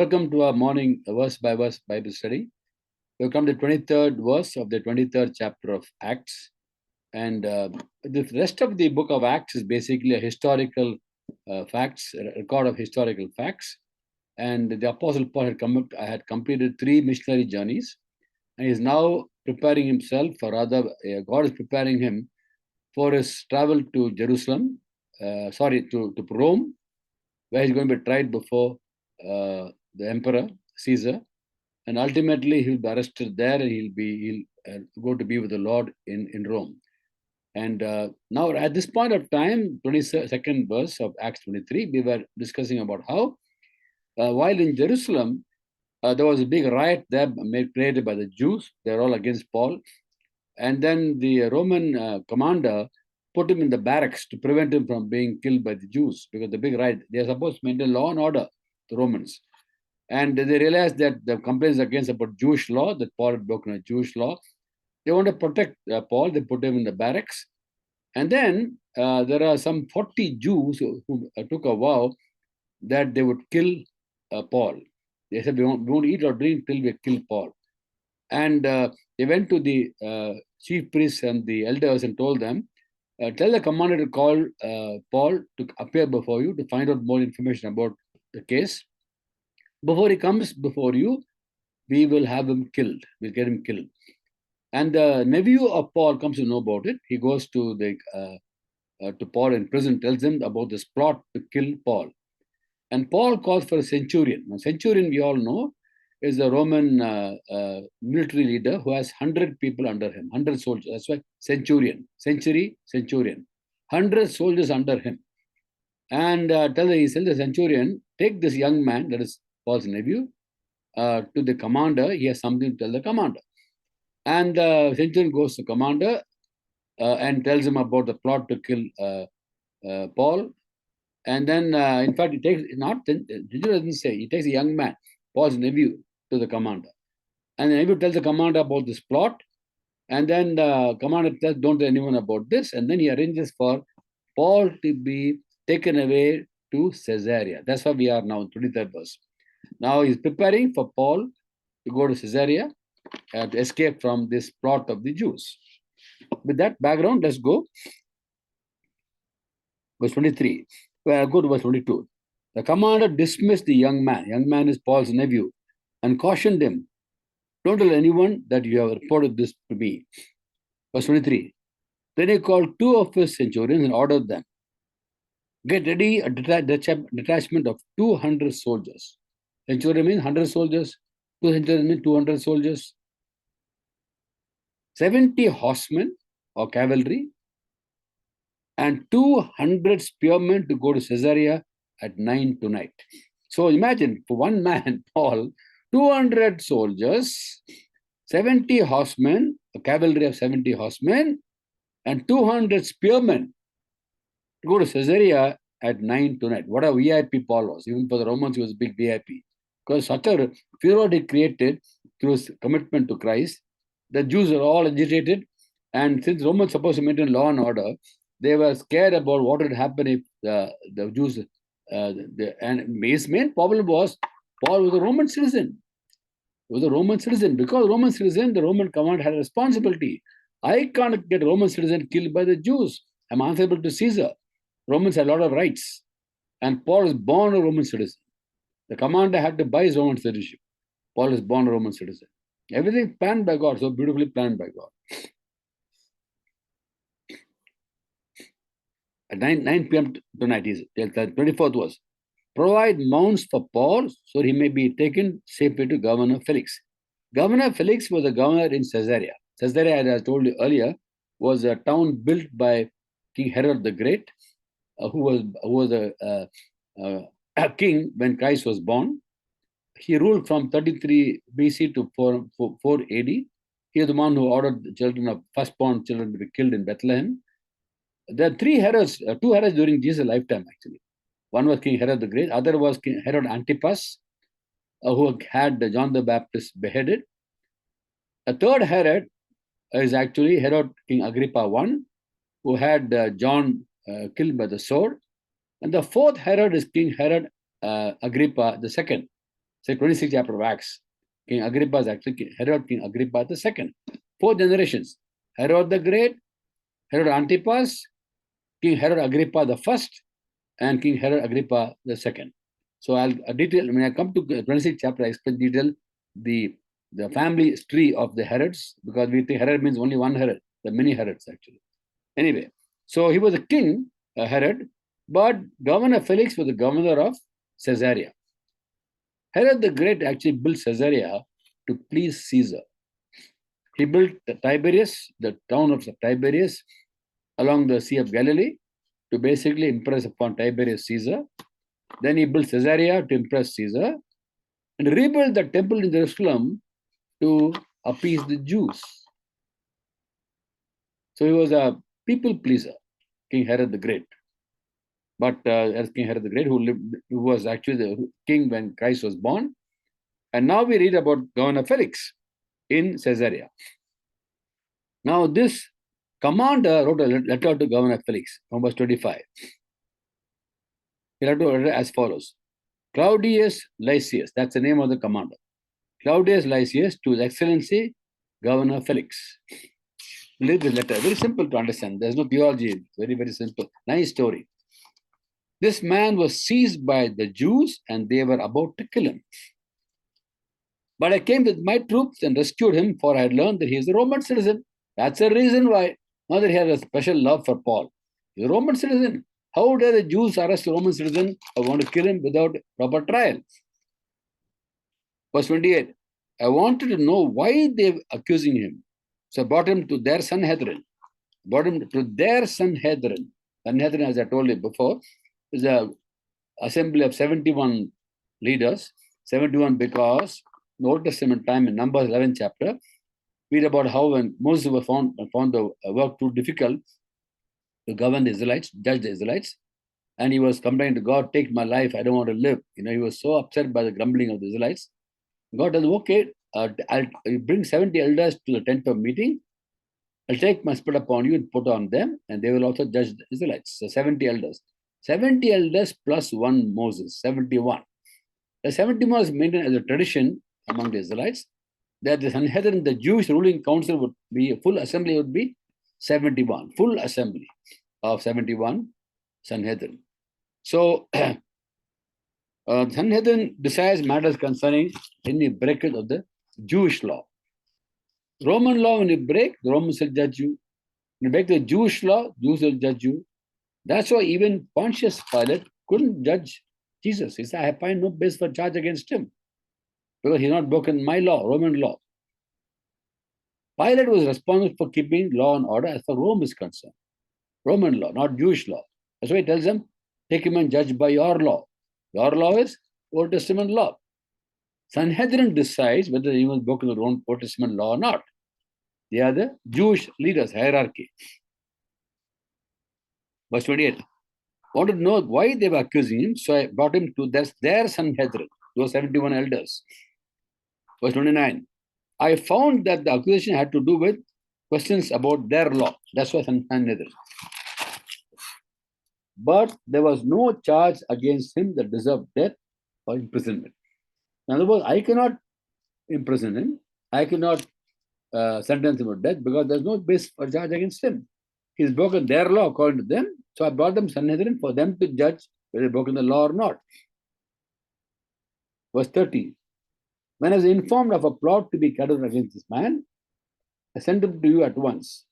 Welcome to our morning verse by verse Bible study. We'll come to the 23rd verse of the 23rd chapter of Acts. And the rest of the book of Acts is basically a historical facts, a record of historical facts. And the Apostle Paul had completed 3 missionary journeys. And he is now preparing himself, or rather, God is preparing him for his travel to Jerusalem, to Rome, where he's going to be tried before the emperor Caesar, and ultimately he'll be arrested there, and he'll go to be with the Lord in Rome. And now at this point of time, 22nd verse of Acts 23, we were discussing about how while in Jerusalem there was a big riot there created by the Jews. They're all against Paul, and then the Roman commander put him in the barracks to prevent him from being killed by the Jews, because the big riot, they're supposed to maintain law and order, the Romans. And they realized that the complaints against about Jewish law, that Paul had broken a Jewish law. They want to protect Paul. They put him in the barracks. And then there are some 40 Jews who took a vow that they would kill Paul. They said, we won't eat or drink till we kill Paul. And they went to the chief priests and the elders and told them, tell the commander to call Paul to appear before you to find out more information about the case. Before he comes before you, we will have him killed. We'll get him killed. And the nephew of Paul comes to know about it. He goes to Paul in prison, tells him about this plot to kill Paul. And Paul calls for a centurion. Now, centurion, we all know, is a Roman military leader who has 100 people under him, 100 soldiers. That's why centurion, 100 soldiers under him. And he tells the centurion, take this young man, that is Paul's nephew, to the commander. He has something to tell the commander. And the centurion goes to the commander and tells him about the plot to kill Paul. And then, in fact, he takes, doesn't say, he takes a young man, Paul's nephew, to the commander. And the nephew tells the commander about this plot. And then the commander tells, don't tell anyone about this. And then he arranges for Paul to be taken away to Caesarea. That's where we are now, 23rd verse. Now he's preparing for Paul to go to Caesarea to escape from this plot of the Jews. With that background, let's go. Verse 23. Well, I'll go to verse 22. The commander dismissed the young man. Young man is Paul's nephew, and cautioned him, don't tell anyone that you have reported this to me. Verse 23. Then he called 2 of his centurions and ordered them, get ready a detachment of 200 soldiers. Centurion means 100 soldiers. 2 centurions means 200 soldiers. 70 horsemen or cavalry, and 200 spearmen to go to Caesarea at 9 tonight. So imagine, for one man, Paul, 200 soldiers, 70 horsemen, a cavalry of 70 horsemen, and 200 spearmen to go to Caesarea at 9 tonight. What a VIP Paul was. Even for the Romans, he was a big VIP. Because such a furor he created through his commitment to Christ. The Jews are all agitated. And since Romans supposed to maintain law and order, they were scared about what would happen if the Jews... and his main problem was Paul was a Roman citizen. He was a Roman citizen. Because Roman citizen, the Roman command had a responsibility. I can't get a Roman citizen killed by the Jews. I'm answerable to Caesar. Romans had a lot of rights. And Paul is born a Roman citizen. The commander had to buy his Roman citizenship. Paul is born a Roman citizen. Everything planned by God, so beautifully planned by God. At 9 p.m. tonight, the 24th was, provide mounts for Paul so he may be taken safely to Governor Felix. Governor Felix was a governor in Caesarea. Caesarea, as I told you earlier, was a town built by King Herod the Great, who was a king when Christ was born. He ruled from 33 BC to 4 AD. He is the one who ordered the children of firstborn children to be killed in Bethlehem. There are 2 Herods during Jesus' lifetime, actually. One was King Herod the Great, other was King Herod Antipas, who had John the Baptist beheaded. A third Herod is actually Herod King Agrippa I, who had John killed by the sword. And the fourth Herod is King Herod Agrippa II. Say 26th chapter of Acts. King Agrippa is actually Herod, King Agrippa the second. 4 generations. Herod the Great, Herod Antipas, King Herod Agrippa the first, and King Herod Agrippa the second. So I'll detail, when I come to 26th chapter, I explain detail the family tree of the Herods, because we think Herod means only one Herod, the many Herods actually. Anyway, so he was a king, Herod, but Governor Felix was the governor of Caesarea. Herod the Great actually built Caesarea to please Caesar. He built Tiberias, the town of Tiberias, along the Sea of Galilee, to basically impress upon Tiberius Caesar. Then he built Caesarea to impress Caesar, and rebuilt the temple in Jerusalem to appease the Jews. So he was a people pleaser, King Herod the Great. But as King Herod the Great, who was actually the king when Christ was born. And now we read about Governor Felix in Caesarea. Now this commander wrote a letter to Governor Felix, from verse 25. He wrote a letter as follows. Claudius Lysias, that's the name of the commander. Claudius Lysias to His Excellency Governor Felix. Read the letter. Very simple to understand. There's no theology. Very, very simple. Nice story. This man was seized by the Jews and they were about to kill him. But I came with my troops and rescued him, for I had learned that he is a Roman citizen. That's the reason why. Not that he had a special love for Paul. He's a Roman citizen. How dare the Jews arrest a Roman citizen or want to kill him without proper trial? Verse 28. I wanted to know why they were accusing him. So I brought him to their Sanhedrin. Sanhedrin, as I told you before, is an assembly of 71 leaders. 71 because in the Old Testament time, in Numbers 11 chapter, read about how when Moses was found the work too difficult to govern the Israelites, judge the Israelites, and he was complaining to God, take my life, I don't want to live. He was so upset by the grumbling of the Israelites. God says, okay, I'll bring 70 elders to the tent of meeting. I'll take my spirit upon you and put on them, and they will also judge the Israelites. So 70 elders. 70 elders plus one Moses, 71. The 71 is maintained as a tradition among the Israelites, that the Sanhedrin, the Jewish ruling council would be, a full assembly would be 71, full assembly of 71 Sanhedrin. So, Sanhedrin decides matters concerning any breakage of the Jewish law. Roman law, when you break, the Romans will judge you. When you break the Jewish law, Jews will judge you. That's why even Pontius Pilate couldn't judge Jesus. He said, I find no basis for charge against him, because he's not broken my law, Roman law. Pilate was responsible for keeping law and order as far as Rome is concerned. Roman law, not Jewish law. That's why he tells them, take him and judge by your law. Your law is Old Testament law. Sanhedrin decides whether he was broken the Old Testament law or not. They are the Jewish leaders, hierarchy. Verse 28. Wanted to know why they were accusing him, so I brought him to their Sanhedrin, those 71 elders. Verse 29. I found that the accusation had to do with questions about their law. That's why Sanhedrin. But there was no charge against him that deserved death or imprisonment. In other words, I cannot imprison him. I cannot sentence him to death because there's no basis for charge against him. He's broken their law according to them. So I brought them Sanhedrin for them to judge whether they've broken the law or not. Verse 30. When I was informed of a plot to be carried out against this man, I sent him to you at once.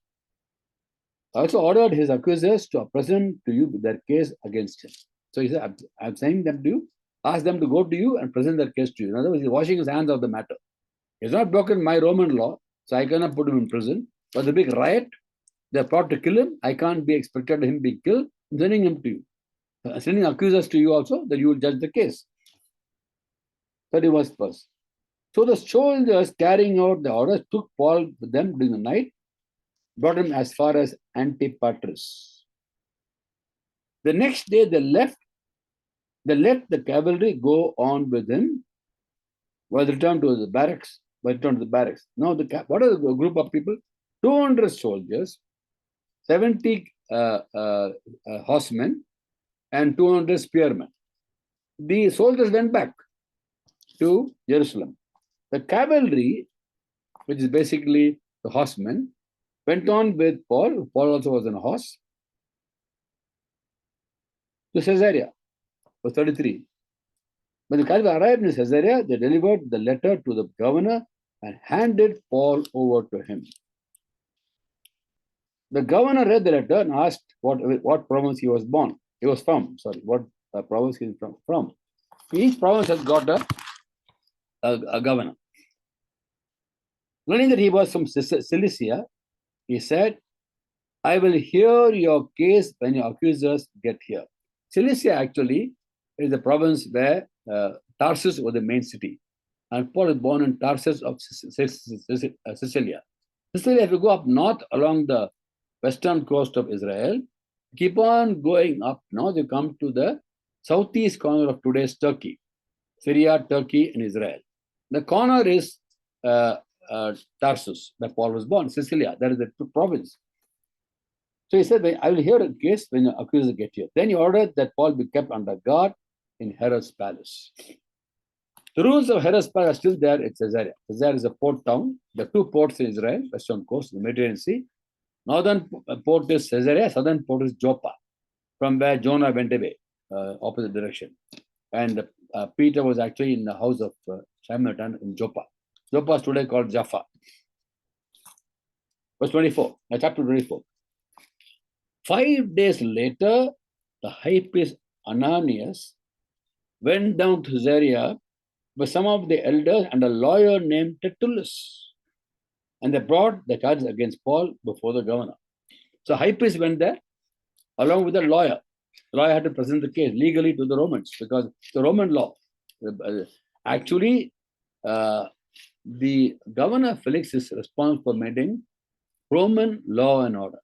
I also ordered his accusers to present to you their case against him. So he said, I'm sending them to you, ask them to go to you and present their case to you. In other words, he's washing his hands of the matter. He's not broken my Roman law, so I cannot put him in prison. But the big riot, they plot to kill him. I can't be expected him be killed. I'm sending him to you. Sending accusers to you also, that you will judge the case. 31st verse. So the soldiers carrying out the orders took Paul with them during the night, brought him as far as Antipatris. The next day they let the cavalry go on with him while they returned to the barracks. Now, what are the group of people? 200 soldiers, 70 horsemen, and 200 spearmen. The soldiers went back. to Jerusalem. The cavalry, which is basically the horsemen, went on with Paul. Paul also was on a horse to Caesarea. Verse 33. When the cavalry arrived in Caesarea, they delivered the letter to the governor and handed Paul over to him. The governor read the letter and asked what province he was born. He was from. Sorry, what province he is from. Each province has got a governor. Learning that he was from Cilicia, he said, I will hear your case when your accusers get here. Cilicia actually is the province where Tarsus was the main city. And Paul was born in Tarsus of Cilicia. Cilicia, if you go up north along the western coast of Israel, keep on going up. Now they come to the southeast corner of today's Turkey, Syria, Turkey, and Israel. The corner is Tarsus, where Paul was born, Sicilia. That is the province. So he said, I will hear a case when the accusers get here. Then he ordered that Paul be kept under guard in Herod's palace. The rules of Herod's palace are still there at Caesarea. Caesarea is a port town. There are two ports in Israel, western coast, the Mediterranean Sea. Northern port is Caesarea, southern port is Joppa, from where Jonah went away, opposite direction. And Peter was actually in the house of Simon in Joppa. Joppa is today called Jaffa. Verse 24, chapter 24. 5 days later, the high priest Ananias went down to Caesarea with some of the elders and a lawyer named Tertullus. And they brought the charges against Paul before the governor. So high priest went there along with the lawyer. The lawyer had to present the case legally to the Romans because the Roman law. Actually, the governor Felix is responsible for maintaining Roman law and order.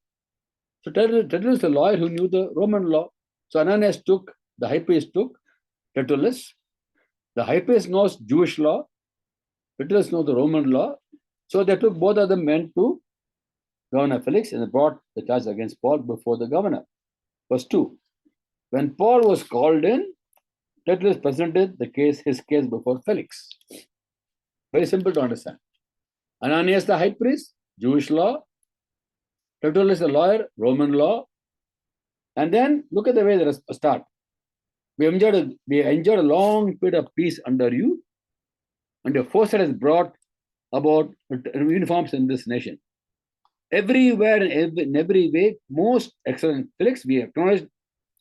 So Tertullus is a lawyer who knew the Roman law. So Ananias the high priest took Tertullus. The high priest knows Jewish law. Tertullus knows the Roman law. So they took both of them men to Governor Felix and they brought the charge against Paul before the governor. Verse 2. When Paul was called in, Tertullus presented his case before Felix. Very simple to understand. Ananias the high priest, Jewish law. Tertullus the lawyer, Roman law. And then look at the way they start. We enjoyed a long period of peace under you, and your foresight has brought about uniforms in this nation. Everywhere and in every way, most excellent Felix, we acknowledge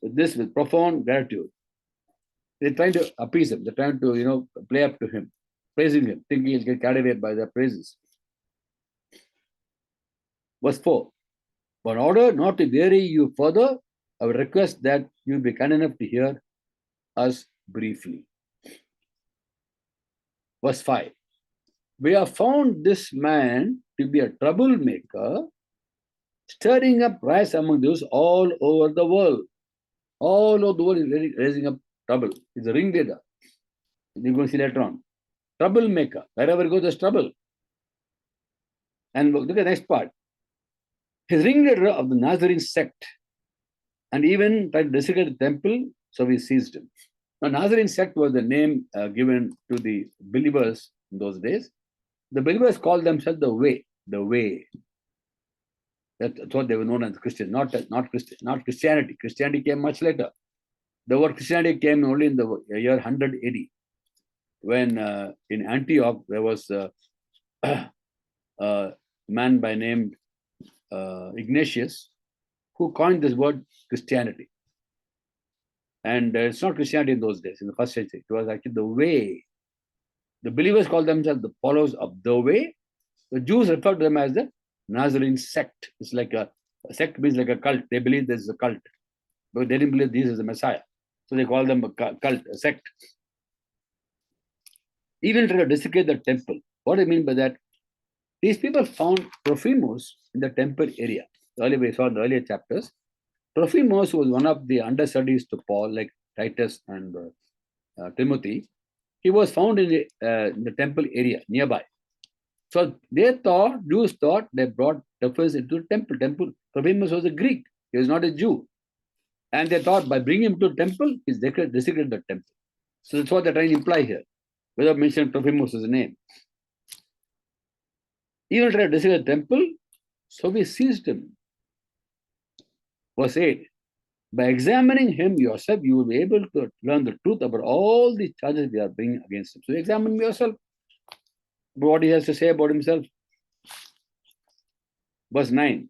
this with profound gratitude. They're trying to appease him. They're trying to, play up to him, praising him, thinking he'll get carried away by their praises. Verse 4. But in order not to weary you further, I would request that you be kind enough to hear us briefly. Verse 5. We have found this man to be a troublemaker, stirring up riots among those all over the world. All over the world is raising up trouble. He's a ringleader. You're going to see later on. Troublemaker. Wherever he goes, there's trouble. And look at the next part. He's ringleader of the Nazarene sect and even tried to desecrate the temple, so we seized him. Now, Nazarene sect was the name given to the believers in those days. The believers called themselves the Way. The Way. That's what they were known as Christians, not Christianity. Christianity came much later. The word Christianity came only in the year 100 AD, when in Antioch there was a man by name Ignatius who coined this word Christianity. And it's not Christianity in those days, in the first century. It was actually the Way. The believers called themselves the followers of the Way. The Jews referred to them as the Nazarene sect. It's like a sect means like a cult. They believe there's a cult, but they didn't believe Jesus is the Messiah. So they call them a cult, a sect. Even try to desecrate the temple. What do I mean by that? These people found Trophimus in the temple area. Earlier we saw in the earlier chapters. Trophimus was one of the understudies to Paul, like Titus and Timothy. He was found in the temple area nearby. So Jews thought they brought Trophimus into the temple. Trophimus was a Greek. He was not a Jew. And they thought by bringing him to the temple, he's desecrated the temple. So that's what they're trying to imply here. without mentioning Trophimus' name. Even tried to destroy the temple, so we seized him. Verse 8. By examining him yourself, you will be able to learn the truth about all the charges they are bringing against him. So examine yourself what he has to say about himself. Verse 9.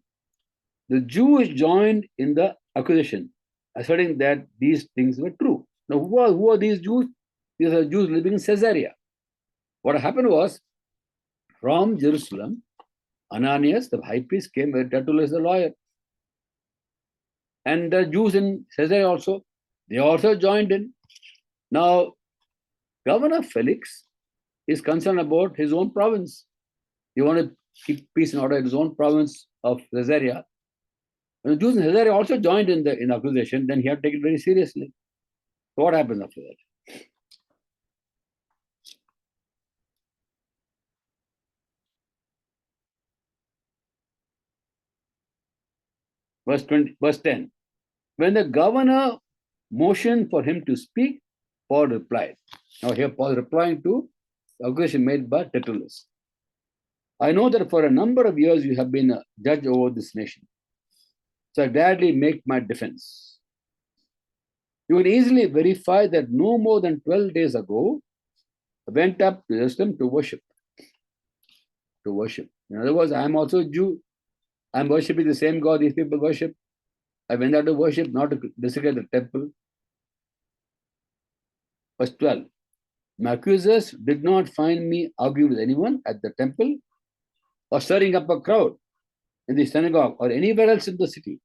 The Jews joined in the accusation, asserting that these things were true. Now, who are these Jews? These are Jews living in Caesarea. What happened was, from Jerusalem, Ananias, the high priest, came with Tertullus, the lawyer. And the Jews in Caesarea also, they also joined in. Now, Governor Felix is concerned about his own province. He wanted to keep peace and order in his own province of Caesarea. When the Jews in Caesarea also joined in the accusation, then he had to take it very seriously. So what happens after that? Verse 10. When the governor motioned for him to speak, Paul replied. Now here Paul is replying to the accusation made by Tertullus. I know that for a number of years you have been a judge over this nation. So I gladly make my defense. You can easily verify that no more than 12 days ago, I went up to Jerusalem to worship. To worship. In other words, I am also a Jew. I am worshipping the same God these people worship. I went out to worship, not to desecrate the temple. Verse 12. My accusers did not find me arguing with anyone at the temple or stirring up a crowd in the synagogue or anywhere else in the city.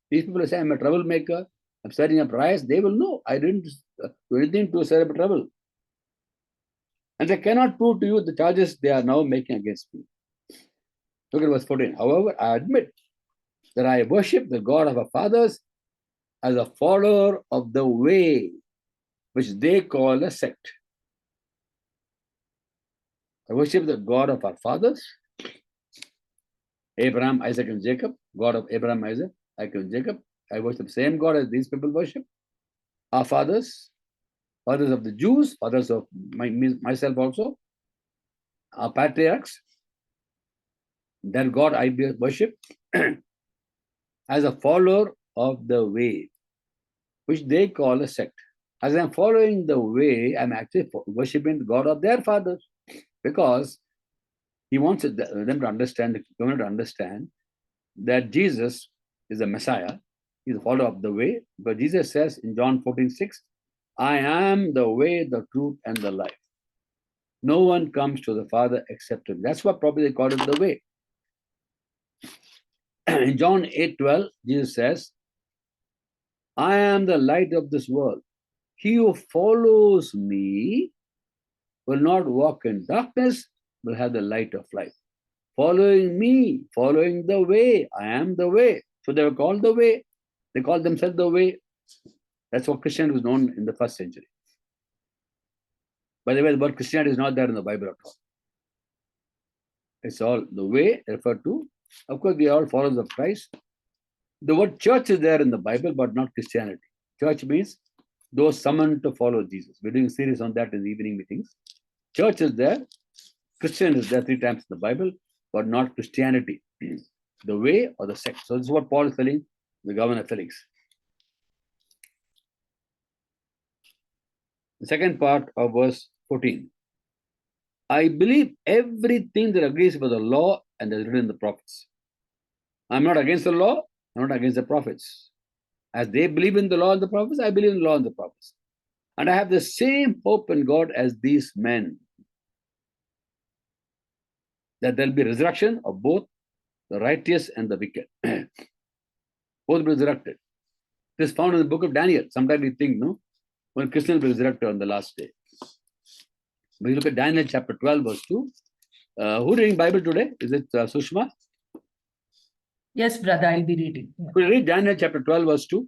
These people say I'm a troublemaker, I'm stirring up riots. They will know I didn't do anything to stir up trouble. And they cannot prove to you the charges they are now making against me. Look at verse 14. However, I admit that I worship the God of our fathers as a follower of the way which they call a sect. I worship the God of our fathers, Abraham, Isaac, and Jacob, God of Abraham, Isaac, and Jacob. I worship the same God as these people worship. Our fathers, fathers of the Jews, fathers of myself also, our patriarchs, that God I worship as a follower of the way, which they call a sect. As I'm following the way, I'm actually worshipping the God of their fathers, because he wants them to understand, the community to understand that Jesus is the Messiah. He's a follower of the way. But Jesus says in John 14:6, I am the way, the truth, and the life. No one comes to the Father except him. That's what probably they call it the way. In John 8:12, Jesus says, I am the light of this world. He who follows me will not walk in darkness, will have the light of life. Following me, following the way. I am the way. So they were called the way. They called themselves the way. That's what Christianity was known in the first century. By the way, the word Christianity is not there in the Bible at all. It's all the way referred to. Of course, we are all followers of Christ. The word church is there in the Bible, but not Christianity. Church means those summoned to follow Jesus. We're doing a series on that in the evening meetings. Church is there. Christian is there 3 times in the Bible, but not Christianity. The way or the sect. So this is what Paul is telling the governor Felix. The second part of verse 14. I believe everything that agrees with the law and that is written in the prophets. I'm not against the law, I'm not against the prophets. As they believe in the law and the prophets, I believe in the law and the prophets. And I have the same hope in God as these men, that there'll be resurrection of both the righteous and the wicked. Both will be resurrected. This is found in the book of Daniel. Sometimes we think, no, when Christians will be resurrected on the last day. But you look at Daniel chapter 12, verse 2. Who reading Bible today? Is it Sushma? Yes, brother, I'll be reading. Yeah. Could you read Daniel chapter 12, verse 2?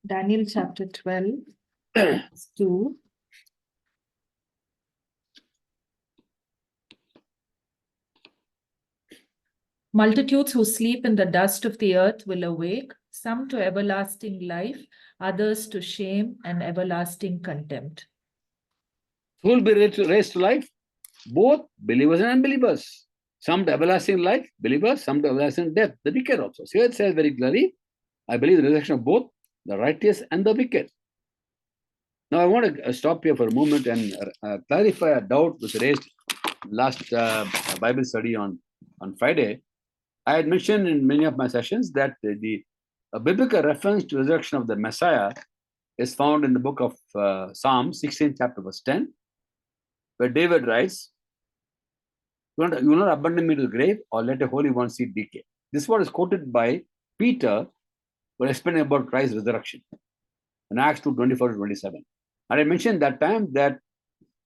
Daniel chapter 12, verse 2. Multitudes who sleep in the dust of the earth will awake, some to everlasting life, others to shame and everlasting contempt. Who will be raised to life? Both believers and unbelievers. Some to everlasting life, believers, some to everlasting death, the wicked also. So it says very clearly, I believe the resurrection of both the righteous and the wicked. Now I want to stop here for a moment and clarify a doubt was raised last Bible study on Friday. I had mentioned in many of my sessions that the biblical reference to resurrection of the Messiah is found in the book of Psalms, 16 chapter verse 10, where David writes, "You will not abandon me to the grave or let a holy one see decay." This word is quoted by Peter when explaining about Christ's resurrection in Acts 2, 24 to 27. And I mentioned that time that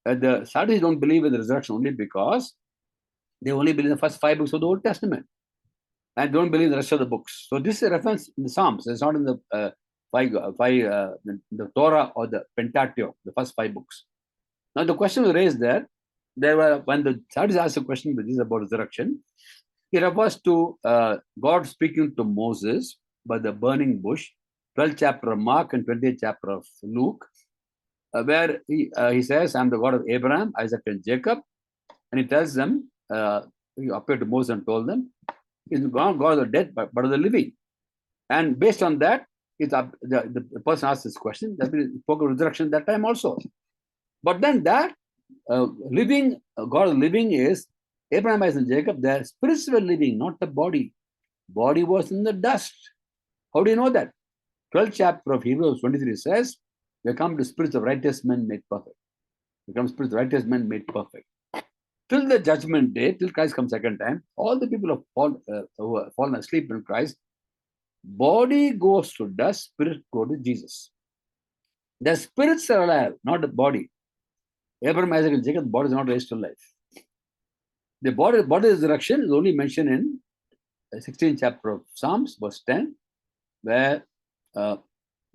the Sadducees don't believe in the resurrection only because they only believe in the first 5 books of the Old Testament and don't believe the rest of the books. So this is a reference in the Psalms. It's not in the the Torah or the Pentateuch, the first 5 books. Now the question was raised there. When the Sadducees asked a question which is about resurrection, it refers to God speaking to Moses by the burning bush, 12th chapter of Mark and 20th chapter of Luke, where he says, "I'm the God of Abraham, Isaac, and Jacob," and he tells them, he appeared to Moses and told them, "He's God of the dead, but of the living." And based on that, the person asked this question. That we spoke of resurrection that time also. But then that living, God of living is Abraham, Isaac, and Jacob. Their spirits were living, not the body. Body was in the dust. How do you know that? 12th chapter of Hebrews 23 says, "They come to spirits of righteous men made perfect." They come spirits of righteous men made perfect. Till the judgment day, till Christ comes second time, all the people who have fallen asleep in Christ, body goes to dust, spirit go to Jesus. The spirits are alive, not the body. Abraham, Isaac, and Jacob, the body is not raised to life. The body resurrection is only mentioned in the 16th chapter of Psalms, verse 10, where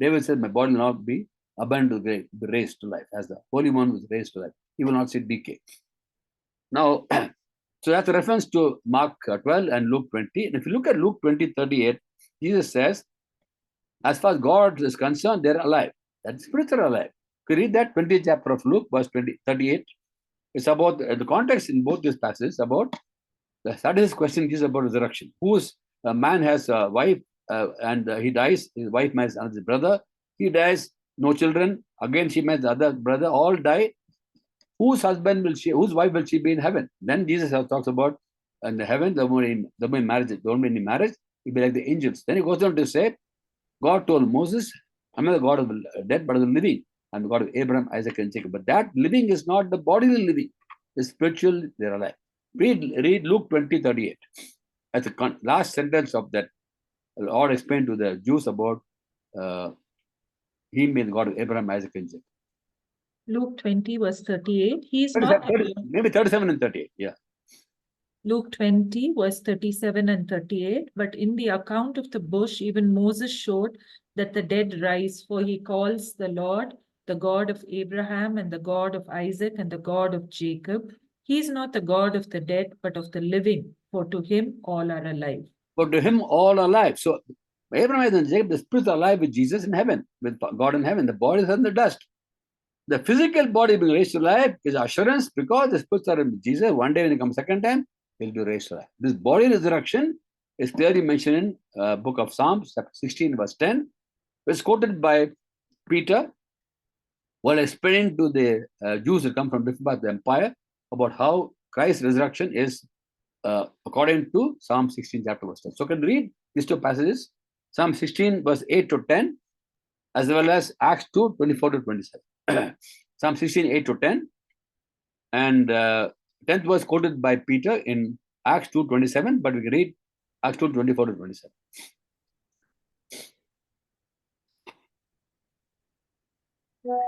David said, "My body will not be abandoned to the grave, be raised to life, as the Holy One was raised to life. He will not see decay." Now, so that's a reference to Mark 12 and Luke 20. And if you look at Luke 20:38, Jesus says, as far as God is concerned, they're alive. That spirits are alive. If you read that 20th chapter of Luke, verse 38, it's about the context in both these passages about the Sadducees question is about resurrection. A man has a wife and he dies, his wife marries another brother, he dies, no children, again she marries the other brother, all die. Whose wife will she be in heaven? Then Jesus talks about in the heaven, there won't be marriage, there won't be any marriage, it'll be like the angels. Then he goes on to say, God told Moses, "I'm not the God of the dead, but of the living. I'm the God of Abraham, Isaac, and Jacob." But that living is not the bodily living, it's spiritual, they're alive. Read Luke 20:38. As the last sentence of that, Lord explained to the Jews about him being the God of Abraham, Isaac, and Jacob. Luke 20, verse 38. He is not. Maybe 37 and 38. Yeah. Luke 20, verse 37 and 38. But in the account of the bush, even Moses showed that the dead rise, for he calls the Lord the God of Abraham and the God of Isaac and the God of Jacob. He is not the God of the dead, but of the living, for to him all are alive. For to him all are alive. So Abraham, Isaac, and Jacob, the spirits are alive with Jesus in heaven, with God in heaven. The body is in the dust. The physical body being raised to life is assurance because the spirits are in Jesus. One day when he comes second time, he'll be raised to life. This body resurrection is clearly mentioned in book of Psalms, 16, verse 10. It's quoted by Peter while explaining to the Jews who come from different parts of the empire about how Christ's resurrection is according to Psalm 16, chapter verse 10. So can read these two passages, Psalm 16, verse 8 to 10, as well as Acts 2, 24 to 27. Psalm 16, 8 to 10. And 10th verse quoted by Peter in Acts 2, 27, but we can read Acts 2, 24 to 27.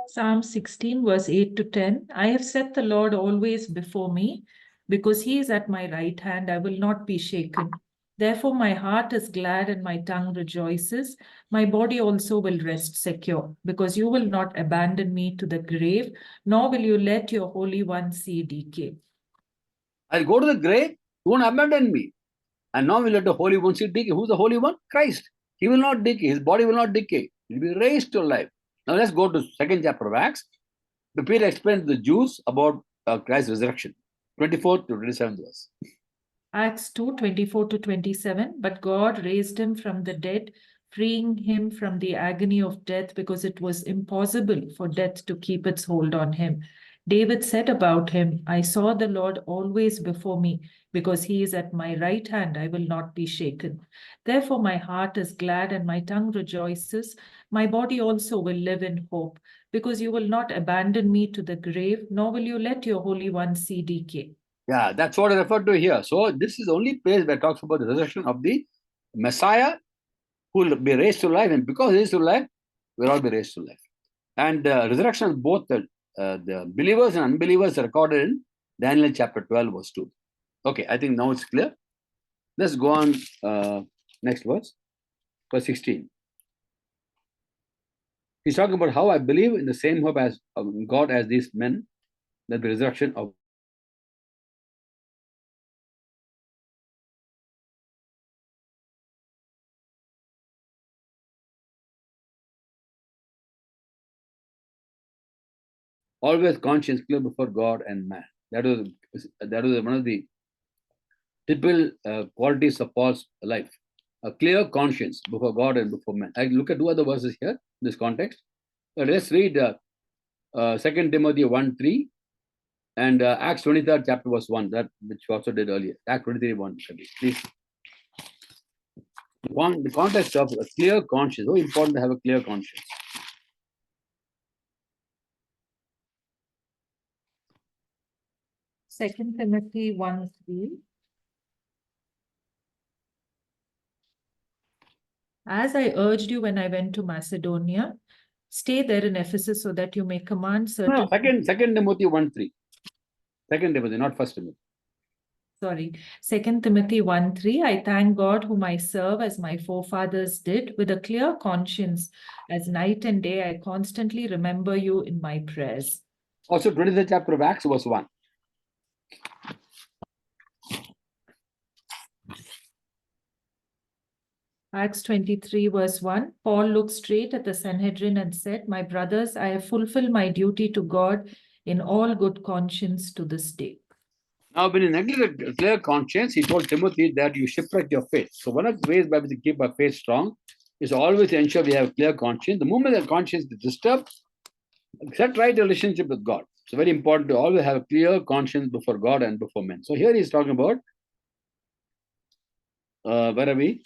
Psalm 16, verse 8 to 10. I have set the Lord always before me, because he is at my right hand, I will not be shaken. Therefore, my heart is glad and my tongue rejoices. My body also will rest secure, because you will not abandon me to the grave, nor will you let your Holy One see decay. I'll go to the grave, you won't abandon me. And now we let the Holy One see decay. Who's the Holy One? Christ. He will not decay. His body will not decay. He will be raised to life. Now let's go to second chapter of Acts. The Peter explains to the Jews about Christ's resurrection. 24th to 27th verse. Acts 2:24-27. But God raised him from the dead, freeing him from the agony of death, because it was impossible for death to keep its hold on him. David said about him, I saw the Lord always before me, because he is at my right hand, I will not be shaken. Therefore my heart is glad and my tongue rejoices. My body also will live in hope, because you will not abandon me to the grave, nor will you let your Holy One see decay. Yeah, that's what I referred to here. So this is the only place where it talks about the resurrection of the Messiah who will be raised to life. And because he is to life, we'll all be raised to life. And resurrection of both the believers and unbelievers are recorded in Daniel chapter 12 verse 2. Okay, I think now it's clear. Let's go on next verse 16. He's talking about how I believe in the same hope as God as these men, that the resurrection of always conscience clear before God and man. That was one of the typical qualities of Paul's life. A clear conscience before God and before man. I look at two other verses here in this context. Let's read 2 Timothy 1:3 and Acts 23rd chapter verse 1, that which we also did earlier. Acts 23:1. Please. The context of a clear conscience. So important to have a clear conscience. Second Timothy 1:3. As I urged you when I went to Macedonia, stay there in Ephesus so that you may command certain... No, second Timothy 1:3. Second Timothy, not First Timothy. Sorry. 2 Timothy 1:3. I thank God whom I serve as my forefathers did, with a clear conscience, as night and day I constantly remember you in my prayers. Also 23rd chapter of Acts verse 1. Acts 23 verse 1. Paul looked straight at the Sanhedrin and said, my brothers, I have fulfilled my duty to God in all good conscience to this day. Now, when he neglected a clear conscience, he told Timothy that you shipwreck your faith. So one of the ways by which we keep our faith strong is always to ensure we have a clear conscience. The moment the conscience is disturbed, set right relationship with God. It's very important to always have a clear conscience before God and before men. So here he's talking about, where are we?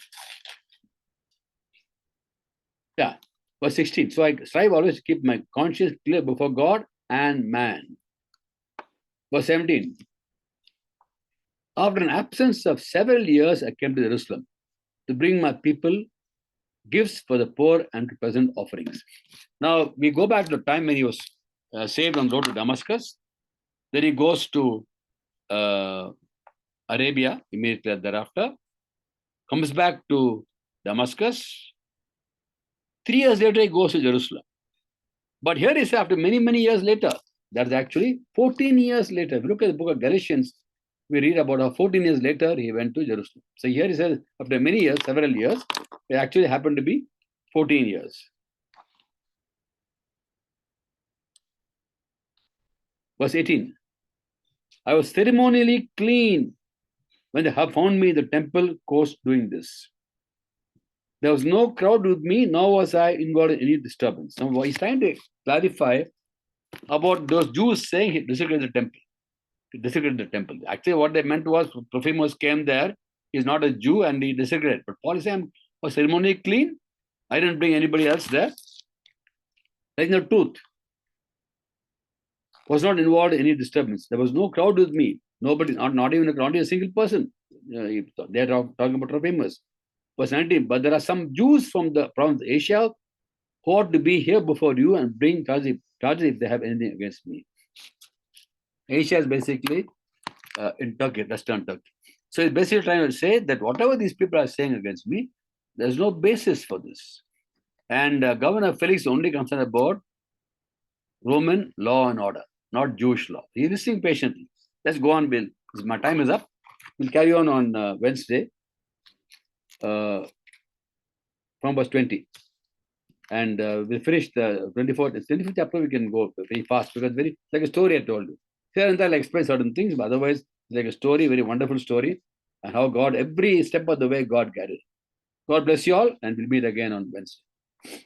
Yeah, verse 16. So I strive always to keep my conscience clear before God and man. Verse 17. After an absence of several years, I came to Jerusalem to bring my people gifts for the poor and to present offerings. Now, we go back to the time when he was saved on the road to Damascus. Then he goes to Arabia immediately thereafter, comes back to Damascus. 3 years later, he goes to Jerusalem. But here is after many, many years later. That's actually 14 years later. If you look at the book of Galatians, we read about how 14 years later he went to Jerusalem. So here he says, after many years, several years, it actually happened to be 14 years. Verse 18. I was ceremonially clean when they have found me in the temple courts doing this. There was no crowd with me, nor was I involved in any disturbance. So he's trying to clarify about those Jews saying he desecrated the temple. He desecrated the temple. Actually, what they meant was Trophimus came there. He's not a Jew and he desecrated. But Paul is saying, I was ceremonially clean. I didn't bring anybody else there. Telling the truth. Was not involved in any disturbance. There was no crowd with me. Nobody, not even a crowd, a single person. They're talking about Trophimus. Verse 19. But there are some Jews from the province of Asia who ought to be here before you and bring charges if they have anything against me. Asia is basically in Turkey, Western Turkey. So he's basically trying to say that whatever these people are saying against me, there's no basis for this. And Governor Felix only concerned about Roman law and order, not Jewish law. He's listening patiently. Let's go on, Bill. My time is up. We'll carry on Wednesday. from verse 20. And we'll finish the 25th chapter. We can go very fast because it's like a story I told you. Here and there I'll explain certain things, but otherwise it's like a story, very wonderful story, and how God, every step of the way, God guided. God bless you all, and we'll meet again on Wednesday.